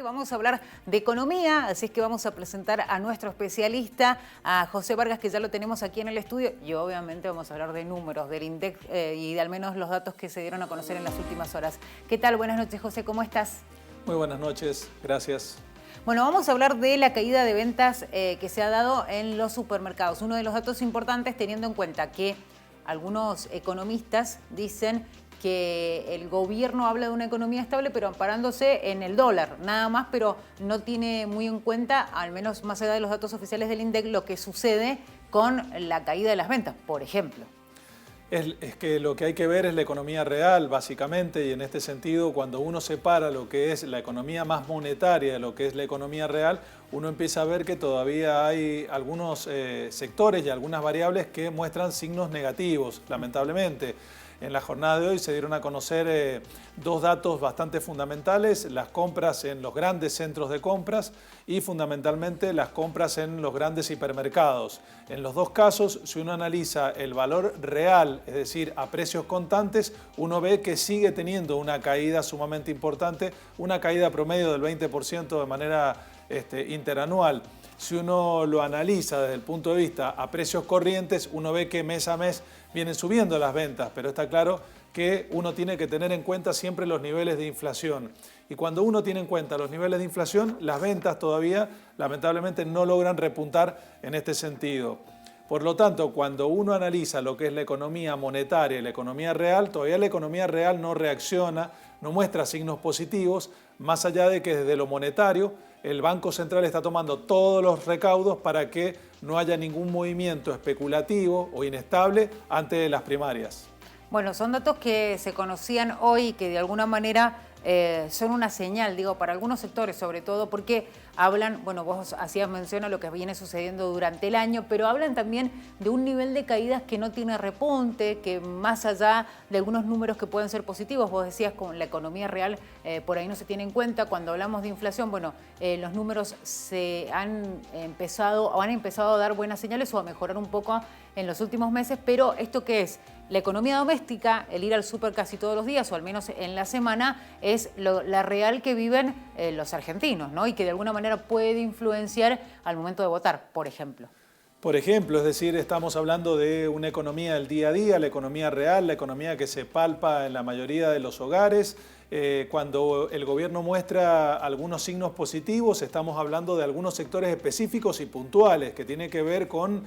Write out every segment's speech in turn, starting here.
vamos a hablar de economía, así es que vamos a presentar a nuestro especialista, a José Vargas, que ya lo tenemos aquí en el estudio, y obviamente vamos a hablar de números, del INDEC y de al menos los datos que se dieron a conocer en las últimas horas. ¿Qué tal? Buenas noches, José, ¿cómo estás? Muy buenas noches, gracias. Bueno, vamos a hablar de la caída de ventas que se ha dado en los supermercados. Uno de los datos importantes, teniendo en cuenta que algunos economistas dicen que el gobierno habla de una economía estable, pero amparándose en el dólar, nada más, pero no tiene muy en cuenta, al menos más allá de los datos oficiales del INDEC, lo que sucede con la caída de las ventas, por ejemplo. Es que lo que hay que ver es la economía real, básicamente, y en este sentido, cuando uno separa lo que es la economía más monetaria de lo que es la economía real, uno empieza a ver que todavía hay algunos sectores y algunas variables que muestran signos negativos, lamentablemente. En la jornada de hoy se dieron a conocer dos datos bastante fundamentales: las compras en los grandes centros de compras y fundamentalmente las compras en los grandes hipermercados. En los dos casos, si uno analiza el valor real, es decir, a precios contantes, uno ve que sigue teniendo una caída sumamente importante, una caída promedio del 20% de manera interanual. Si uno lo analiza desde el punto de vista a precios corrientes, uno ve que mes a mes vienen subiendo las ventas, pero está claro que uno tiene que tener en cuenta siempre los niveles de inflación. Y cuando uno tiene en cuenta los niveles de inflación, las ventas todavía lamentablemente no logran repuntar en este sentido. Por lo tanto, cuando uno analiza lo que es la economía monetaria y la economía real, todavía la economía real no reacciona, no muestra signos positivos, más allá de que desde lo monetario el Banco Central está tomando todos los recaudos para que no haya ningún movimiento especulativo o inestable ante las primarias. Bueno, son datos que se conocían hoy y que de alguna manera son una señal, digo, para algunos sectores sobre todo, porque hablan, bueno, vos hacías mención a lo que viene sucediendo durante el año, pero hablan también de un nivel de caídas que no tiene repunte, que más allá de algunos números que pueden ser positivos, vos decías con la economía real, por ahí no se tiene en cuenta. Cuando hablamos de inflación, bueno, los números han empezado a dar buenas señales o a mejorar un poco en los últimos meses, pero ¿esto qué es? La economía doméstica, el ir al súper casi todos los días o al menos en la semana, es la real que viven los argentinos, ¿no? Y que de alguna manera puede influenciar al momento de votar, por ejemplo. Por ejemplo, es decir, estamos hablando de una economía del día a día, la economía real, la economía que se palpa en la mayoría de los hogares. Cuando el gobierno muestra algunos signos positivos, estamos hablando de algunos sectores específicos y puntuales que tienen que ver con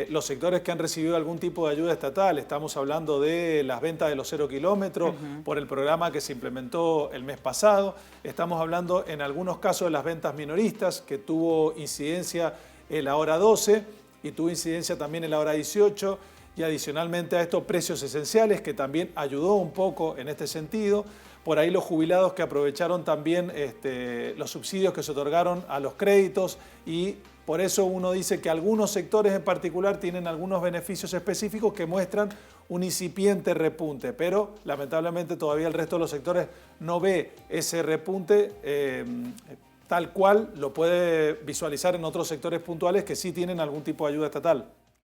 los sectores que han recibido algún tipo de ayuda estatal. Estamos hablando de las ventas de los 0 kilómetros por el programa que se implementó el mes pasado. Estamos hablando en algunos casos de las ventas minoristas, que tuvo incidencia en la hora 12 y tuvo incidencia también en la hora 18, y adicionalmente a estos precios esenciales, que también ayudó un poco en este sentido. Por ahí los jubilados que aprovecharon también los subsidios que se otorgaron a los créditos, y por eso uno dice que algunos sectores en particular tienen algunos beneficios específicos que muestran un incipiente repunte, pero lamentablemente todavía el resto de los sectores no ve ese repunte tal cual lo puede visualizar en otros sectores puntuales que sí tienen algún tipo de ayuda estatal.